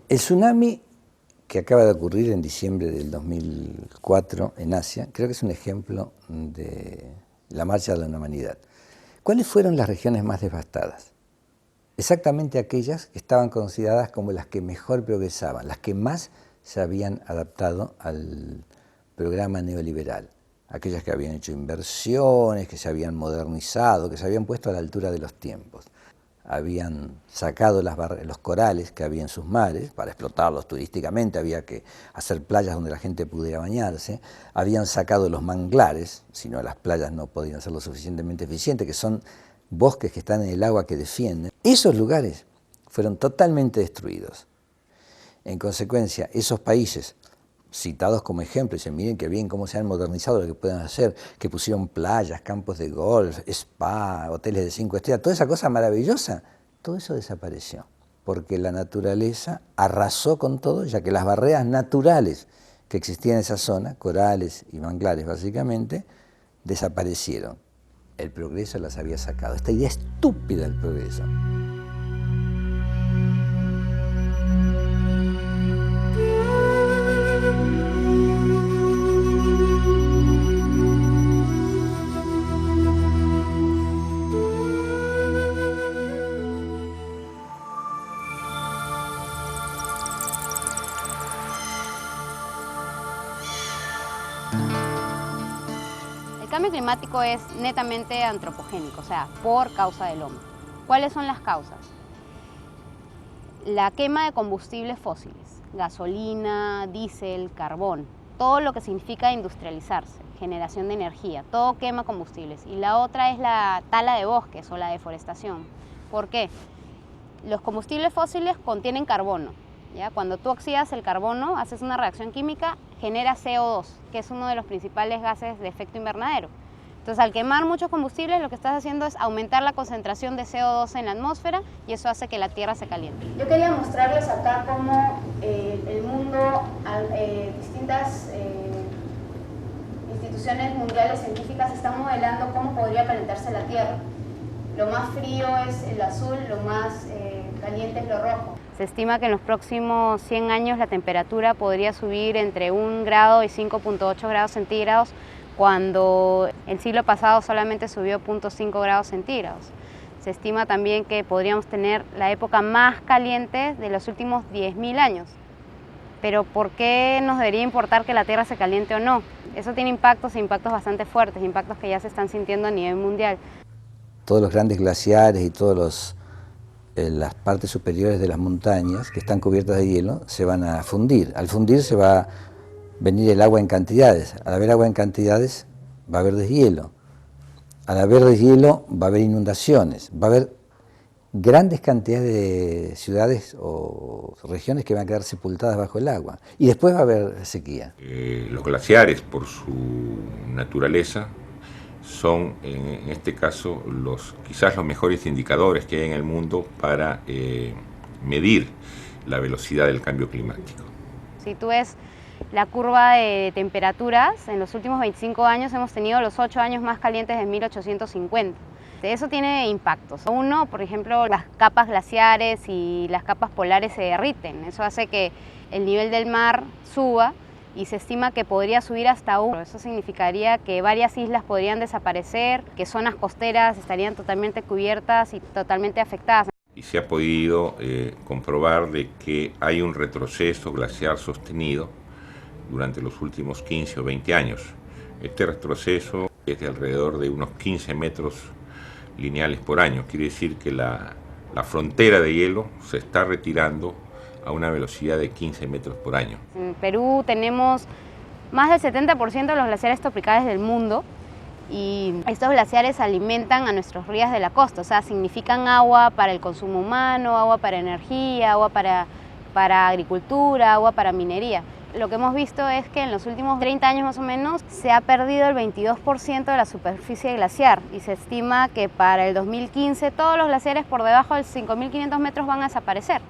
El tsunami que acaba de ocurrir en diciembre del 2004 en Asia, creo que es un ejemplo de la marcha de la humanidad. ¿Cuáles fueron las regiones más devastadas? Exactamente aquellas que estaban consideradas como las que mejor progresaban, las que más se habían adaptado al programa neoliberal. Aquellas que habían hecho inversiones, que se habían modernizado, que se habían puesto a la altura de los tiempos. Habían sacado los corales que había en sus mares para explotarlos turísticamente, había que hacer playas donde la gente pudiera bañarse, habían sacado los manglares, si no las playas no podían ser lo suficientemente eficientes, que son bosques que están en el agua que defienden. Esos lugares fueron totalmente destruidos. En consecuencia, esos países citados como ejemplo, dicen, miren qué bien cómo se han modernizado, lo que pueden hacer, que pusieron playas, campos de golf, spa, hoteles de 5 estrellas, toda esa cosa maravillosa, todo eso desapareció, porque la naturaleza arrasó con todo, ya que las barreras naturales que existían en esa zona, corales y manglares básicamente, desaparecieron. El progreso las había sacado, esta idea estúpida del progreso. El cambio climático es netamente antropogénico, o sea, por causa del hombre. ¿Cuáles son las causas? La quema de combustibles fósiles, gasolina, diésel, carbón, todo lo que significa industrializarse, generación de energía, todo quema combustibles. Y la otra es la tala de bosques o la deforestación. ¿Por qué? Los combustibles fósiles contienen carbono. ¿Ya? Cuando tú oxidas el carbono, haces una reacción química, genera CO2, que es uno de los principales gases de efecto invernadero. Entonces, al quemar muchos combustibles, lo que estás haciendo es aumentar la concentración de CO2 en la atmósfera y eso hace que la Tierra se caliente. Yo quería mostrarles acá cómo el mundo, distintas instituciones mundiales científicas están modelando cómo podría calentarse la Tierra. Lo más frío es el azul, lo más caliente es lo rojo. Se estima que en los próximos 100 años la temperatura podría subir entre 1 grado y 5.8 grados centígrados, cuando el siglo pasado solamente subió 0.5 grados centígrados. Se estima también que podríamos tener la época más caliente de los últimos 10.000 años. Pero ¿por qué nos debería importar que la Tierra se caliente o no? Eso tiene impactos e impactos bastante fuertes, impactos que ya se están sintiendo a nivel mundial. Todos los grandes glaciares y todas las partes superiores de las montañas que están cubiertas de hielo se van a fundir. Al fundir se va a venir el agua en cantidades. Al haber agua en cantidades va a haber deshielo. Al haber deshielo va a haber inundaciones. Va a haber grandes cantidades de ciudades o regiones que van a quedar sepultadas bajo el agua. Y después va a haber sequía. Los glaciares, por su naturaleza, son en este caso quizás los mejores indicadores que hay en el mundo para medir la velocidad del cambio climático. Si tú ves la curva de temperaturas, en los últimos 25 años hemos tenido los 8 años más calientes de 1850. Eso tiene impactos. Uno, por ejemplo, las capas glaciares y las capas polares se derriten. Eso hace que el nivel del mar suba y se estima que podría subir hasta 1. Eso significaría que varias islas podrían desaparecer, que zonas costeras estarían totalmente cubiertas y totalmente afectadas. Y se ha podido comprobar de que hay un retroceso glaciar sostenido durante los últimos 15 o 20 años. Este retroceso es de alrededor de unos 15 metros lineales por año. Quiere decir que la frontera de hielo se está retirando a una velocidad de 15 metros por año. En Perú tenemos más del 70% de los glaciares tropicales del mundo y estos glaciares alimentan a nuestros ríos de la costa, o sea, significan agua para el consumo humano, agua para energía, agua para agricultura, agua para minería. Lo que hemos visto es que en los últimos 30 años más o menos se ha perdido el 22% de la superficie glaciar y se estima que para el 2015 todos los glaciares por debajo de 5.500 metros van a desaparecer.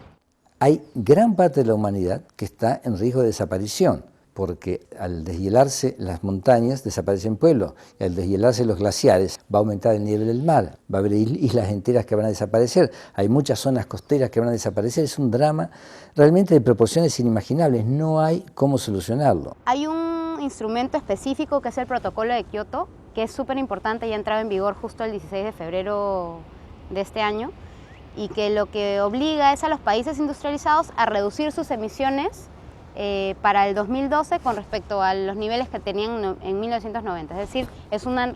Hay gran parte de la humanidad que está en riesgo de desaparición, porque al deshielarse las montañas desaparecen pueblos, y al deshielarse los glaciares va a aumentar el nivel del mar, va a haber islas enteras que van a desaparecer, hay muchas zonas costeras que van a desaparecer, es un drama realmente de proporciones inimaginables, no hay cómo solucionarlo. Hay un instrumento específico que es el Protocolo de Kioto, que es súper importante y ha entrado en vigor justo el 16 de febrero de este año, y que lo que obliga es a los países industrializados a reducir sus emisiones para el 2012 con respecto a los niveles que tenían en 1990. Es decir, es una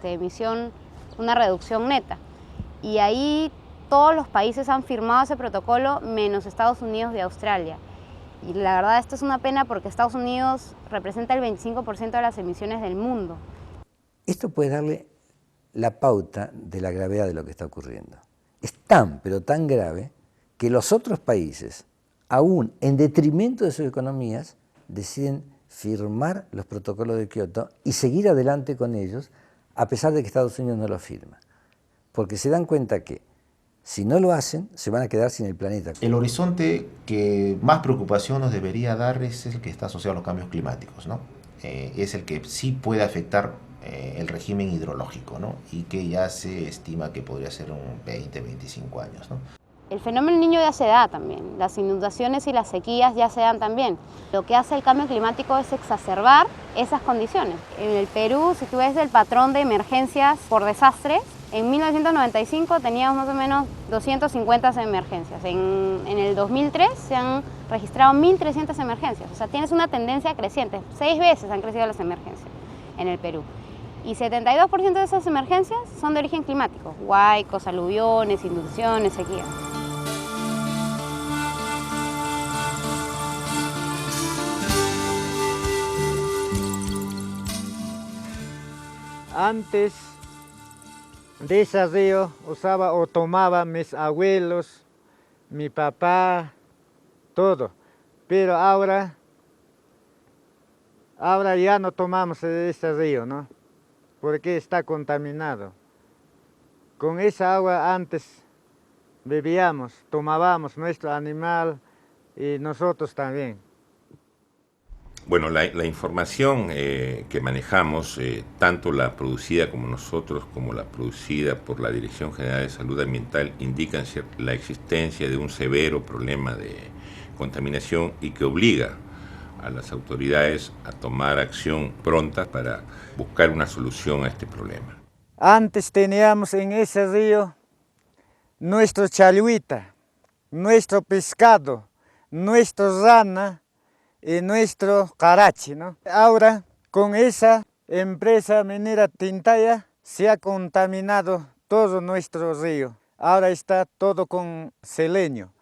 emisión, una reducción neta. Y ahí todos los países han firmado ese protocolo, menos Estados Unidos y Australia. Y la verdad esto es una pena porque Estados Unidos representa el 25% de las emisiones del mundo. Esto puede darle la pauta de la gravedad de lo que está ocurriendo. Es tan, pero tan grave, que los otros países, aún en detrimento de sus economías, deciden firmar los protocolos de Kioto y seguir adelante con ellos, a pesar de que Estados Unidos no los firma. Porque se dan cuenta que si no lo hacen, se van a quedar sin el planeta. El horizonte que más preocupación nos debería dar es el que está asociado a los cambios climáticos, ¿no? Es el que sí puede afectar el régimen hidrológico, ¿no? Y que ya se estima que podría ser un 20-25 años, ¿no? El fenómeno del Niño ya se da también, las inundaciones y las sequías ya se dan también. Lo que hace el cambio climático es exacerbar esas condiciones. En el Perú, si tú ves el patrón de emergencias por desastre, en 1995 teníamos más o menos 250 emergencias. En el 2003 se han registrado 1.300 emergencias. O sea, tienes una tendencia creciente. 6 veces han crecido las emergencias en el Perú. Y 72% de esas emergencias son de origen climático. Huaicos, aluviones, inundaciones, sequías. Antes de ese río usaba o tomaba mis abuelos, mi papá, todo. Pero ahora ya no tomamos de ese río, ¿no? Porque está contaminado. Con esa agua antes bebíamos, tomábamos nuestro animal y nosotros también. Bueno, la información que manejamos, tanto la producida como nosotros, como la producida por la Dirección General de Salud Ambiental, indican la existencia de un severo problema de contaminación y que obliga a las autoridades a tomar acción pronta para buscar una solución a este problema. Antes teníamos en ese río nuestro chaluita, nuestro pescado, nuestro rana y nuestro carachi, ¿no? Ahora, con esa empresa minera Tintaya, se ha contaminado todo nuestro río. Ahora está todo con seleño.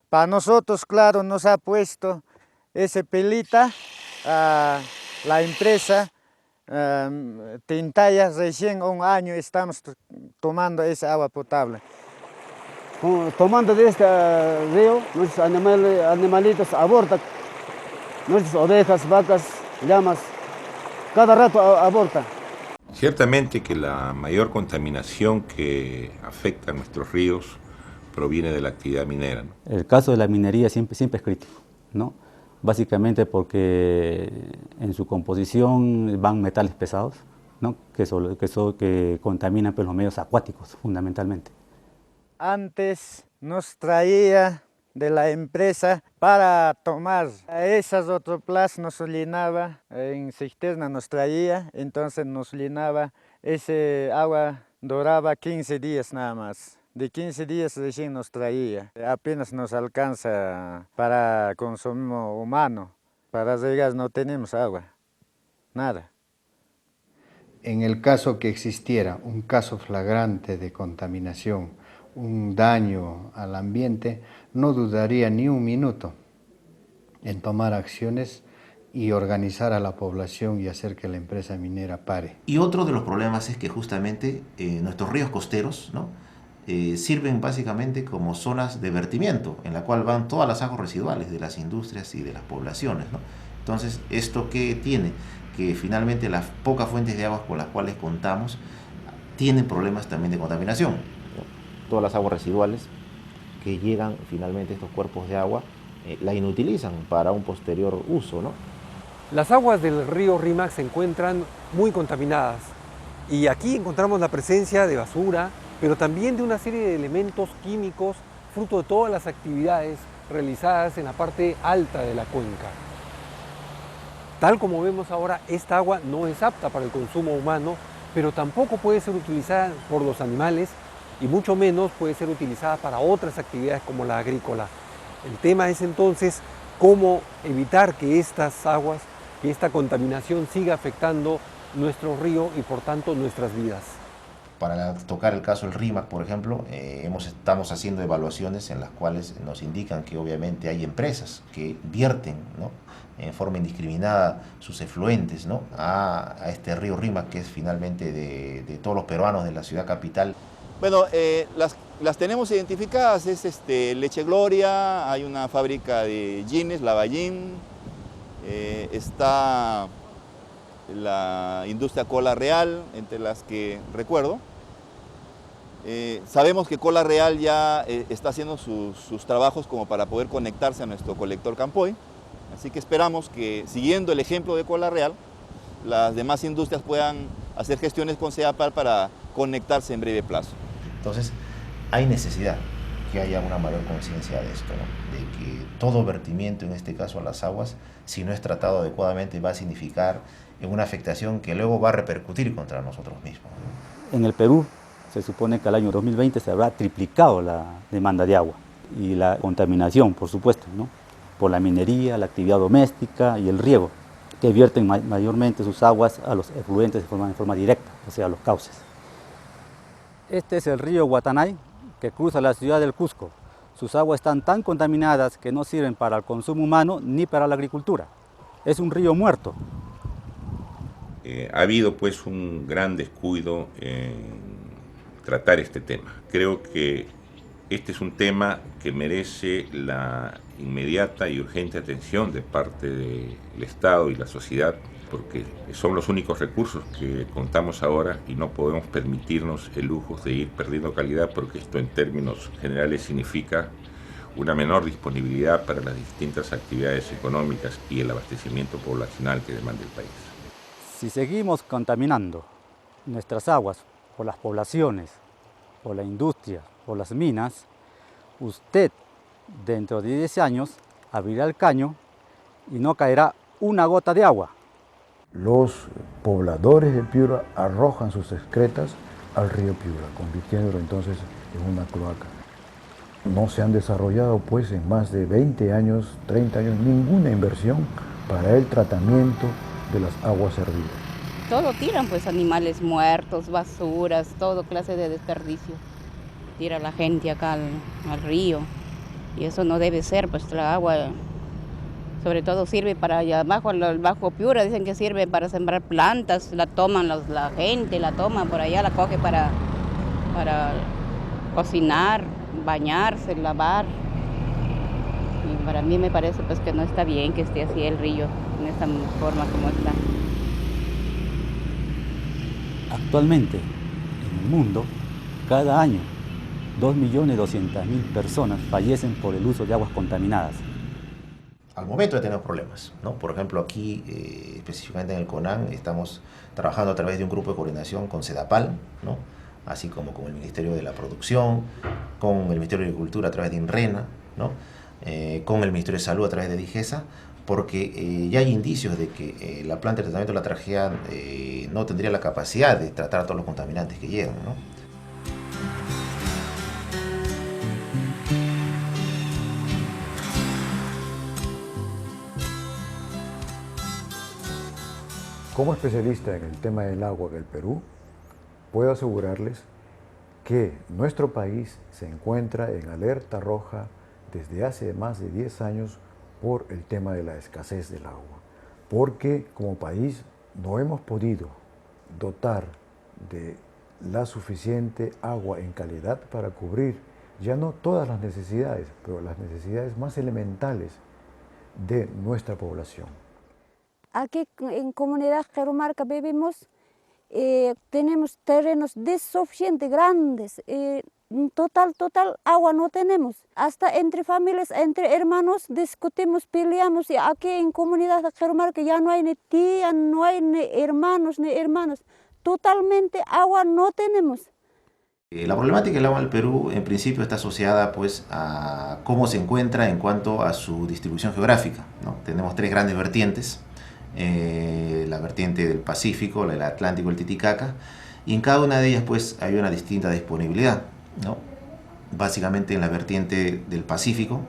Para nosotros, claro, nos ha puesto ese pelita a la empresa Tintaya. Recién un año estamos tomando esa agua potable. Tomando de este río, nuestros animalitos abortan. Nuestras ovejas, vacas, llamas, cada rato abortan. Ciertamente que la mayor contaminación que afecta a nuestros ríos proviene de la actividad minera, ¿no? El caso de la minería siempre es crítico, ¿no? Básicamente porque en su composición van metales pesados, ¿no? que contaminan pues, los medios acuáticos fundamentalmente. Antes nos traía de la empresa para tomar. Esas otroplas nos llenaba, en cisterna nos traía, entonces nos llenaba. Ese agua duraba 15 días nada más. De 15 días recién nos traía. Apenas nos alcanza para consumo humano. Para regar no tenemos agua, nada. En el caso que existiera un caso flagrante de contaminación, un daño al ambiente, no dudaría ni un minuto en tomar acciones y organizar a la población y hacer que la empresa minera pare. Y otro de los problemas es que justamente nuestros ríos costeros, ¿no? Sirven básicamente como zonas de vertimiento, en la cual van todas las aguas residuales de las industrias y de las poblaciones, ¿no? Entonces, ¿esto qué tiene? Que finalmente las pocas fuentes de agua con las cuales contamos tienen problemas también de contaminación. Todas las aguas residuales que llegan finalmente a estos cuerpos de agua la inutilizan para un posterior uso, ¿no? Las aguas del río Rímac se encuentran muy contaminadas y aquí encontramos la presencia de basura, pero también de una serie de elementos químicos fruto de todas las actividades realizadas en la parte alta de la cuenca. Tal como vemos ahora, esta agua no es apta para el consumo humano, pero tampoco puede ser utilizada por los animales y mucho menos puede ser utilizada para otras actividades como la agrícola. El tema es entonces cómo evitar que estas aguas, que esta contaminación siga afectando nuestro río y por tanto nuestras vidas. Para tocar el caso del RIMAC, por ejemplo, estamos haciendo evaluaciones en las cuales nos indican que obviamente hay empresas que vierten, ¿no?, en forma indiscriminada sus efluentes, ¿no?, a este río Rímac, que es finalmente de todos los peruanos de la ciudad capital. Bueno, las tenemos identificadas, es Leche Gloria, hay una fábrica de jeans, Lavallín, está la industria Cola Real, entre las que recuerdo. Sabemos que Cola Real ya está haciendo sus trabajos como para poder conectarse a nuestro colector Campoy, así que esperamos que, siguiendo el ejemplo de Cola Real, las demás industrias puedan hacer gestiones con CEAPAL para conectarse en breve plazo. Entonces, hay necesidad que haya una mayor conciencia de esto, ¿no?, de que todo vertimiento, en este caso a las aguas, si no es tratado adecuadamente, va a significar una afectación que luego va a repercutir contra nosotros mismos, ¿no? En el Perú se supone que al año 2020 se habrá triplicado la demanda de agua y la contaminación, por supuesto, ¿no?, por la minería, la actividad doméstica y el riego, que vierten mayormente sus aguas a los efluentes de forma directa, o sea, a los cauces. Este es el río Guatanay, que cruza la ciudad del Cusco. Sus aguas están tan contaminadas que no sirven para el consumo humano ni para la agricultura. Es un río muerto. Ha habido pues un gran descuido en tratar este tema. Creo que este es un tema que merece la inmediata y urgente atención de parte del Estado y la sociedad, porque son los únicos recursos que contamos ahora y no podemos permitirnos el lujo de ir perdiendo calidad, porque esto en términos generales significa una menor disponibilidad para las distintas actividades económicas y el abastecimiento poblacional que demanda el país. Si seguimos contaminando nuestras aguas por las poblaciones, por la industria, por las minas, usted dentro de 10 años abrirá el caño y no caerá una gota de agua. Los pobladores de Piura arrojan sus excretas al río Piura, convirtiéndolo entonces en una cloaca. No se han desarrollado pues en más de 20 años, 30 años, ninguna inversión para el tratamiento de las aguas hervidas. Todo tiran pues animales muertos, basuras, todo clase de desperdicio. Tira la gente acá al río y eso no debe ser, pues la agua sobre todo sirve para allá abajo, el bajo Piura dicen que sirve para sembrar plantas, la toman la gente, la toma por allá, la coge para cocinar, bañarse, lavar. Y para mí me parece pues que no está bien que esté así el río, en esta forma como está. Actualmente, en el mundo, cada año, 2.200.000 personas fallecen por el uso de aguas contaminadas. Al momento ya tenemos problemas, ¿no? Por ejemplo, aquí, específicamente en el CONAN, estamos trabajando a través de un grupo de coordinación con CEDAPAL, ¿no?, así como con el Ministerio de la Producción, con el Ministerio de Agricultura a través de INRENA, ¿no?, con el Ministerio de Salud a través de DIGESA, porque ya hay indicios de que la planta de tratamiento de la tragea no tendría la capacidad de tratar todos los contaminantes que llegan, ¿no? Como especialista en el tema del agua del Perú, puedo asegurarles que nuestro país se encuentra en alerta roja desde hace más de 10 años por el tema de la escasez del agua, porque como país no hemos podido dotar de la suficiente agua en calidad para cubrir ya no todas las necesidades, pero las necesidades más elementales de nuestra población. Aquí en Comunidad Jerumarca vivimos, tenemos terrenos desuficientes, grandes, total agua no tenemos. Hasta entre familias, entre hermanos discutimos, peleamos, y aquí en comunidad Cajamarca ya no hay ni tía, no hay ni hermanos, totalmente agua no tenemos. La problemática del agua en el Perú en principio está asociada pues a cómo se encuentra en cuanto a su distribución geográfica, ¿no? Tenemos tres grandes vertientes, la vertiente del Pacífico, la del Atlántico, el Titicaca, y en cada una de ellas pues hay una distinta disponibilidad, ¿no? Básicamente en la vertiente del Pacífico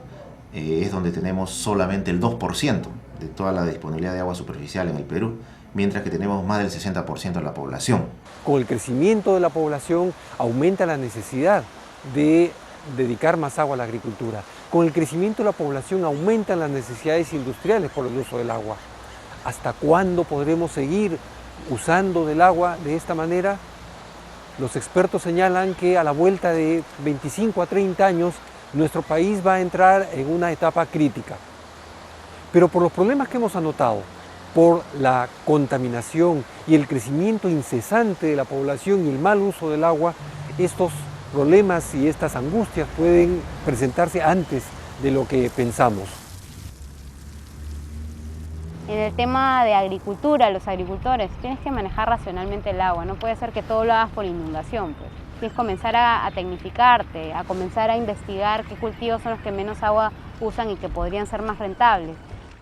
es donde tenemos solamente el 2% de toda la disponibilidad de agua superficial en el Perú, mientras que tenemos más del 60% de la población. Con el crecimiento de la población aumenta la necesidad de dedicar más agua a la agricultura. Con el crecimiento de la población aumentan las necesidades industriales por el uso del agua. ¿Hasta cuándo podremos seguir usando del agua de esta manera? Los expertos señalan que a la vuelta de 25 a 30 años nuestro país va a entrar en una etapa crítica. Pero por los problemas que hemos anotado, por la contaminación y el crecimiento incesante de la población y el mal uso del agua, estos problemas y estas angustias pueden presentarse antes de lo que pensamos. En el tema de agricultura, los agricultores, tienes que manejar racionalmente el agua, no puede ser que todo lo hagas por inundación, pues. Tienes que comenzar a tecnificarte, a comenzar a investigar qué cultivos son los que menos agua usan y que podrían ser más rentables.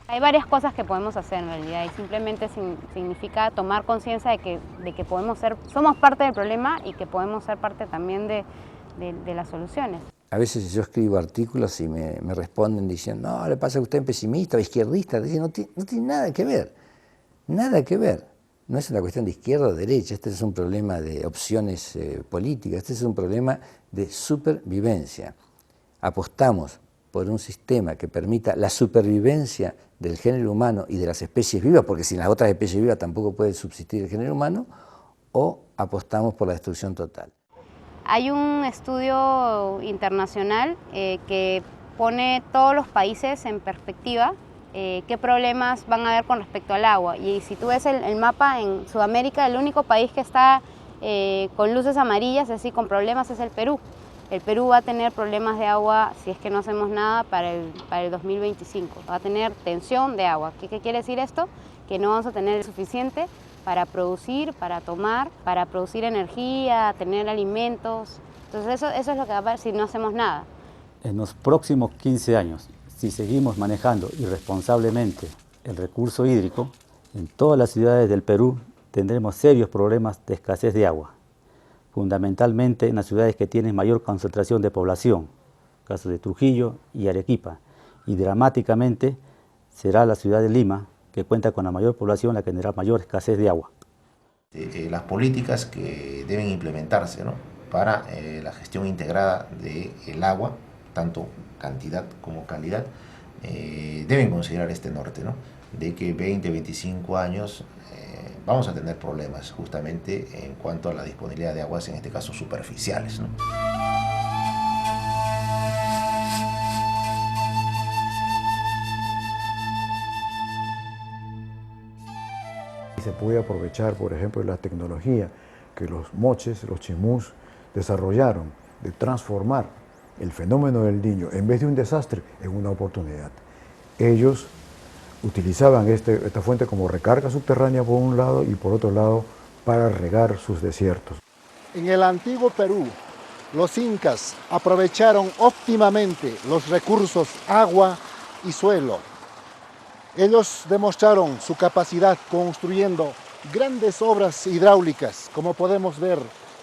Hay varias cosas que podemos hacer en realidad y simplemente significa tomar conciencia de que somos parte del problema y que podemos ser parte también de las soluciones. A veces yo escribo artículos y me responden diciendo, no, le pasa que usted es pesimista o izquierdista. No tiene nada que ver, nada que ver. No es una cuestión de izquierda o derecha, este es un problema de opciones políticas, este es un problema de supervivencia. Apostamos por un sistema que permita la supervivencia del género humano y de las especies vivas, porque sin las otras especies vivas tampoco puede subsistir el género humano, o apostamos por la destrucción total. Hay un estudio internacional que pone todos los países en perspectiva, qué problemas van a haber con respecto al agua. Y si tú ves el mapa en Sudamérica, el único país que está con luces amarillas, es decir, con problemas, es el Perú. El Perú va a tener problemas de agua si es que no hacemos nada para el 2025. Va a tener tensión de agua. ¿Qué quiere decir esto? Que no vamos a tener suficiente para producir, para tomar, para producir energía, tener alimentos. Entonces eso es lo que va a pasar si no hacemos nada. En los próximos 15 años, si seguimos manejando irresponsablemente el recurso hídrico, en todas las ciudades del Perú tendremos serios problemas de escasez de agua, fundamentalmente en las ciudades que tienen mayor concentración de población, casos de Trujillo y Arequipa, y dramáticamente será la ciudad de Lima, que cuenta con la mayor población, la que tendrá mayor escasez de agua. Las políticas que deben implementarse, ¿no?, para la gestión integrada del agua, tanto cantidad como calidad, deben considerar este norte, ¿no?, de que 20, 25 años vamos a tener problemas justamente en cuanto a la disponibilidad de aguas, en este caso superficiales, ¿no? Se puede aprovechar, por ejemplo, la tecnología que los moches, los chimús desarrollaron de transformar el fenómeno del Niño, en vez de un desastre, en una oportunidad. Ellos utilizaban esta fuente como recarga subterránea por un lado y por otro lado para regar sus desiertos. En el antiguo Perú, los incas aprovecharon óptimamente los recursos agua y suelo. Ellos demostraron su capacidad construyendo grandes obras hidráulicas, como podemos ver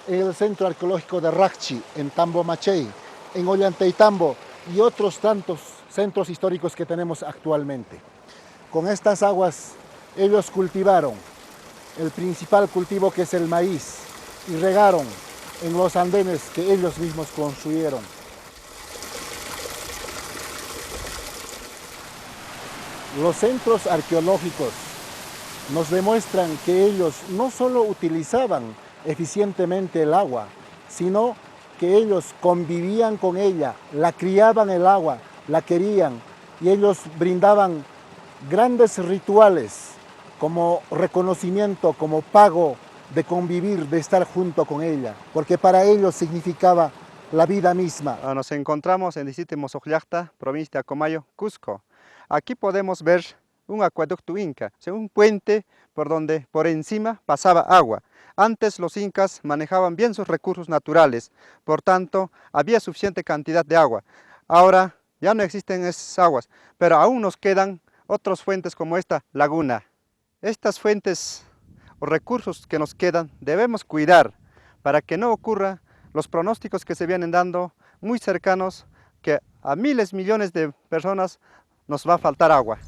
en el Centro Arqueológico de Racchi, en Tambo Machey, en Ollantaytambo y otros tantos centros históricos que tenemos actualmente. Con estas aguas ellos cultivaron el principal cultivo, que es el maíz, y regaron en los andenes que ellos mismos construyeron. Los centros arqueológicos nos demuestran que ellos no solo utilizaban eficientemente el agua, sino que ellos convivían con ella, la criaban el agua, la querían, y ellos brindaban grandes rituales como reconocimiento, como pago de convivir, de estar junto con ella, porque para ellos significaba la vida misma. Nos encontramos en el distrito de Mozollacta, provincia de Acomayo, Cusco. Aquí podemos ver un acueducto inca, un puente por donde por encima pasaba agua. Antes los incas manejaban bien sus recursos naturales, por tanto había suficiente cantidad de agua. Ahora ya no existen esas aguas, pero aún nos quedan otras fuentes como esta laguna. Estas fuentes o recursos que nos quedan debemos cuidar para que no ocurra los pronósticos que se vienen dando muy cercanos, que a miles, millones de personas nos va a faltar agua.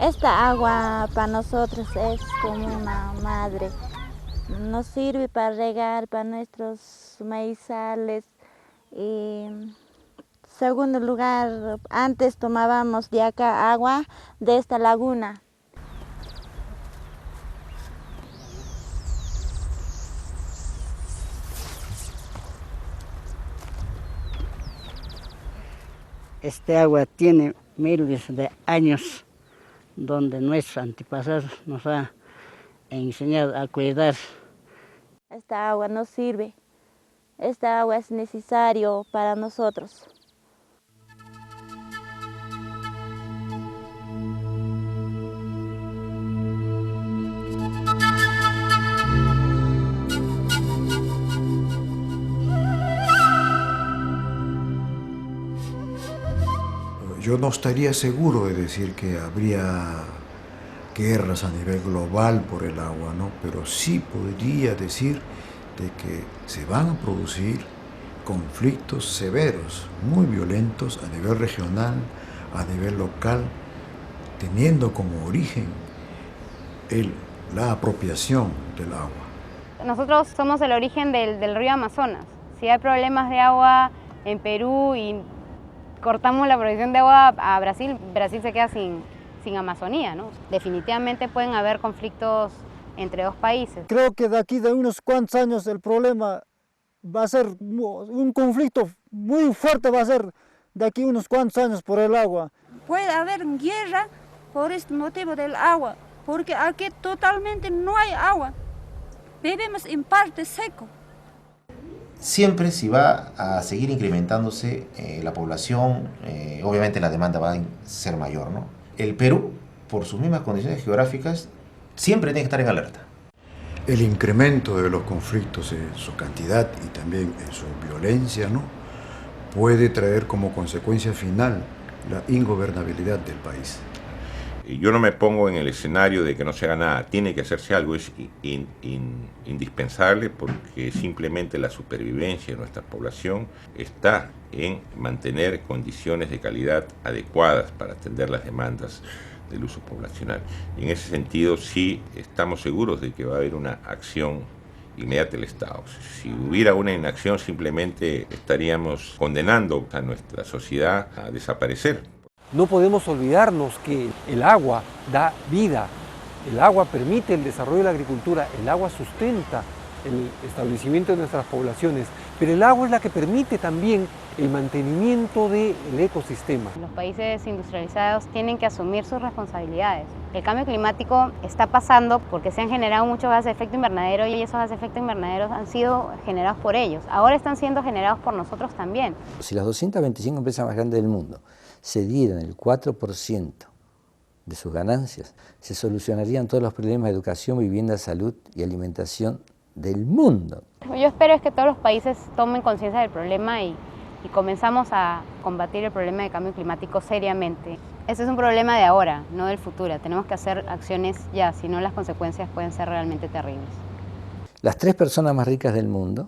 Esta agua para nosotros es como una madre. Nos sirve para regar para nuestros maizales. Y segundo lugar, antes tomábamos de acá agua de esta laguna. Este agua tiene miles de años donde nuestros antepasados nos han enseñado a cuidar. Esta agua nos sirve, esta agua es necesario para nosotros. Yo no estaría seguro de decir que habría guerras a nivel global por el agua, ¿no? Pero sí podría decir de que se van a producir conflictos severos, muy violentos a nivel regional, a nivel local, teniendo como origen la apropiación del agua. Nosotros somos el origen del río Amazonas. Si hay problemas de agua en Perú y cortamos la provisión de agua a Brasil, Brasil se queda sin Amazonía, ¿no? Definitivamente pueden haber conflictos entre dos países. Creo que de aquí de unos cuantos años el problema va a ser un conflicto muy fuerte, va a ser de aquí unos cuantos años por el agua. Puede haber guerra por este motivo del agua, porque aquí totalmente no hay agua. Vivimos en parte seco. Siempre si va a seguir incrementándose la población, obviamente la demanda va a ser mayor, ¿no? El Perú, por sus mismas condiciones geográficas, siempre tiene que estar en alerta. El incremento de los conflictos en su cantidad y también en su violencia, ¿no?, puede traer como consecuencia final la ingobernabilidad del país. Yo no me pongo en el escenario de que no se haga nada, tiene que hacerse algo, es indispensable porque simplemente la supervivencia de nuestra población está en mantener condiciones de calidad adecuadas para atender las demandas del uso poblacional. En ese sentido sí estamos seguros de que va a haber una acción inmediata del Estado. Si hubiera una inacción simplemente estaríamos condenando a nuestra sociedad a desaparecer. No podemos olvidarnos que el agua da vida, el agua permite el desarrollo de la agricultura, el agua sustenta el establecimiento de nuestras poblaciones, pero el agua es la que permite también el mantenimiento del ecosistema. Los países industrializados tienen que asumir sus responsabilidades. El cambio climático está pasando porque se han generado muchos gases de efecto invernadero y esos gases de efecto invernadero han sido generados por ellos. Ahora están siendo generados por nosotros también. Si las 225 empresas más grandes del mundo se dieran el 4% de sus ganancias, se solucionarían todos los problemas de educación, vivienda, salud y alimentación del mundo. Yo espero es que todos los países tomen conciencia del problema y comenzamos a combatir el problema de cambio climático seriamente. Ese es un problema de ahora, no del futuro. Tenemos que hacer acciones ya, si no las consecuencias pueden ser realmente terribles. Las 3 personas más ricas del mundo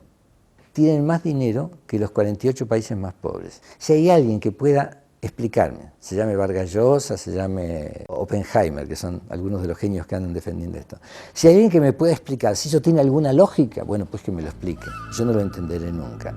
tienen más dinero que los 48 países más pobres. Si hay alguien que pueda explicarme, se llame Vargas Llosa, se llame Oppenheimer, que son algunos de los genios que andan defendiendo esto. Si hay alguien que me pueda explicar si eso tiene alguna lógica, bueno, pues que me lo explique. Yo no lo entenderé nunca.